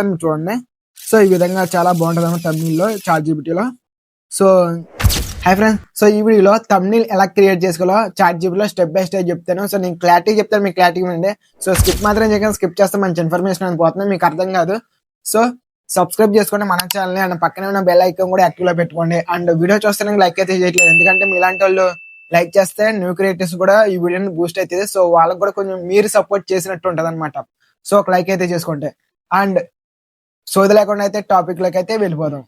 మీరు చూడండి. సో ఈ విధంగా చాలా బాగుంటుంది తమిళ్లో చాట్ జీపీటీలో. సో హాయ్ ఫ్రెండ్స్, సో ఈ వీడియోలో థంబ్నెయిల్ ఎలా క్రియేట్ చేసుకోవాలో చాట్ జీపీటీలో స్టెప్ బై స్టెప్ చెప్తాను. సో నేను క్లారిటీ చెప్తాను, మీకు క్లారిటీ ఉండే. సో స్కిప్ మాత్రం చేయకుండా, స్కిప్ చేస్తే మంచి ఇన్ఫర్మేషన్ అని పోతుంది, మీకు అర్థం కాదు. సో సబ్స్క్రైబ్ చేసుకోండి మన ఛానల్ని, అండ్ పక్కనే ఉన్న బెల్ ఐకాన్ కూడా యాక్టివ్ లో పెట్టుకోండి. అండ్ వీడియో చూస్తే లైక్ అయితే చేయట్లేదు, ఎందుకంటే మీలాంటి వాళ్ళు లైక్ చేస్తే న్యూ క్రియేటర్స్ కూడా ఈ వీడియోని బూస్ట్ అవుతుంది. సో వాళ్ళకి కూడా కొంచెం మీరు సపోర్ట్ చేసినట్టు ఉంటుంది అనమాట. సో ఒక లైక్ అయితే చేసుకోండి. అండ్ సోది లేకుండా అయితే టాపిక్ లోకి అయితే వెళ్ళిపోదాం.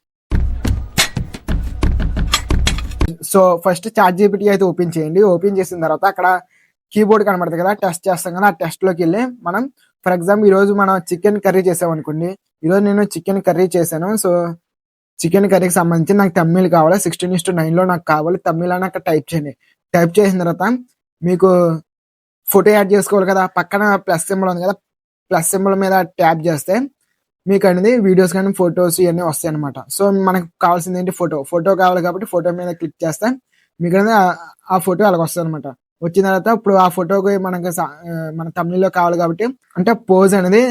సో ఫస్ట్ చాట్ జీపీటీ అయితే ఓపెన్ చేయండి. ఓపెన్ చేసిన తర్వాత అక్కడ కీబోర్డ్ కనబడుతుంది కదా, టెస్ట్ చేస్తాం కదా, ఆ టెస్ట్ లోకి వెళ్ళి మనం ఫర్ ఎగ్జాంపుల్ ఈ రోజు మనం చికెన్ కర్రీ చేసాం అనుకోండి. ఈరోజు నేను చికెన్ కర్రీ చేశాను. సో చికెన్ కర్రీకి సంబంధించి నాకు తమిళ్ కావాలి, 16:9 లో నాకు కావాలి. తమిళ్ అని అక్కడ టైప్ చేయండి. టైప్ చేసిన తర్వాత మీకు ఫోటో యాడ్ చేసుకోవాలి కదా, పక్కన ప్లస్ సింబల్ ఉంది కదా, ప్లస్ సింబల్ మీద ట్యాప్ చేస్తే మీకు అనేది వీడియోస్ కానీ ఫొటోస్ ఇవన్నీ వస్తాయి అనమాట. సో మనకు కావాల్సింది ఏంటి, ఫోటో కావాలి కాబట్టి ఫోటో మీద క్లిక్ చేస్తే మీకు అనేది ఆ ఫోటో అలాగ వస్తుంది అనమాట. వచ్చిన తర్వాత ఇప్పుడు ఆ ఫోటోకి మనకి మన తమిళ్లో కావాలి కాబట్టి అంటే పోజ్ అనేది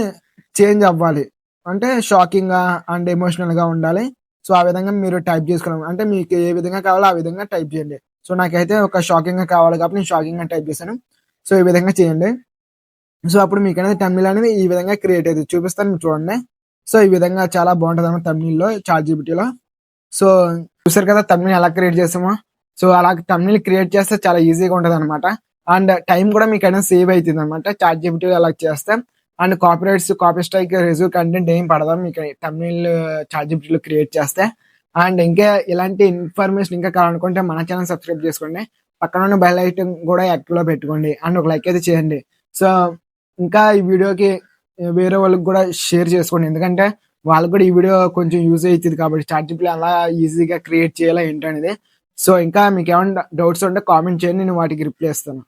చేంజ్ అవ్వాలి, అంటే షాకింగ్ గా అండ్ ఎమోషనల్ గా ఉండాలి. సో ఆ విధంగా మీరు టైప్ చేసుకోవాలి, అంటే మీకు ఏ విధంగా కావాలో ఆ విధంగా టైప్ చేయండి. సో నాకైతే ఒక షాకింగ్ గా కావాలి కాబట్టి నేను షాకింగ్ గా టైప్ చేశాను. సో ఈ విధంగా చేయండి. సో అప్పుడు మీకు అనేది తమిళ్ అనేది ఈ విధంగా క్రియేట్ అవుతుంది, చూపిస్తాను మీరు చూడండి. సో ఈ విధంగా చాలా బాగుంటుంది అన్నమాట తమిళ్లో చాట్ జీపీటీలో. సో చూసారు కదా తమిళ్ ఎలా క్రియేట్ చేసామో. సో అలా తమిళ్ క్రియేట్ చేస్తే చాలా ఈజీగా ఉంటుంది అనమాట. అండ్ టైం కూడా మీకు అనేది సేవ్ అవుతుంది అనమాట చాట్ జీపీటీ అలా చేస్తే. అండ్ కాపీ స్ట్రైక్ రిజ్యూ కంటెంట్ ఏం పడదాం మీకు తమిళ్ చాట్ జీపీటీలో క్రియేట్ చేస్తే. అండ్ ఇంకా ఇలాంటి ఇన్ఫర్మేషన్ ఇంకా కావాలనుకుంటే మన ఛానల్ సబ్స్క్రైబ్ చేసుకోండి, పక్కన ఉన్న బెల్ ఐకాన్ కూడా యాక్టివ్ లో పెట్టుకోండి, అండ్ ఒక లైక్ అయితే చేయండి. సో ఇంకా ఈ వీడియోకి వేరే వాళ్ళకి కూడా షేర్ చేసుకోండి, ఎందుకంటే వాళ్ళకి కూడా ఈ వీడియో కొంచెం యూజ్ అవుతుంది కాబట్టి చాట్ జీపీటీ అలా ఈజీగా క్రియేట్ చేయాలా ఏంటనేది. సో ఇంకా మీకు ఏమైనా డౌట్స్ ఉంటే కామెంట్ చేయండి, నేను వాటికి రిప్లై ఇస్తాను.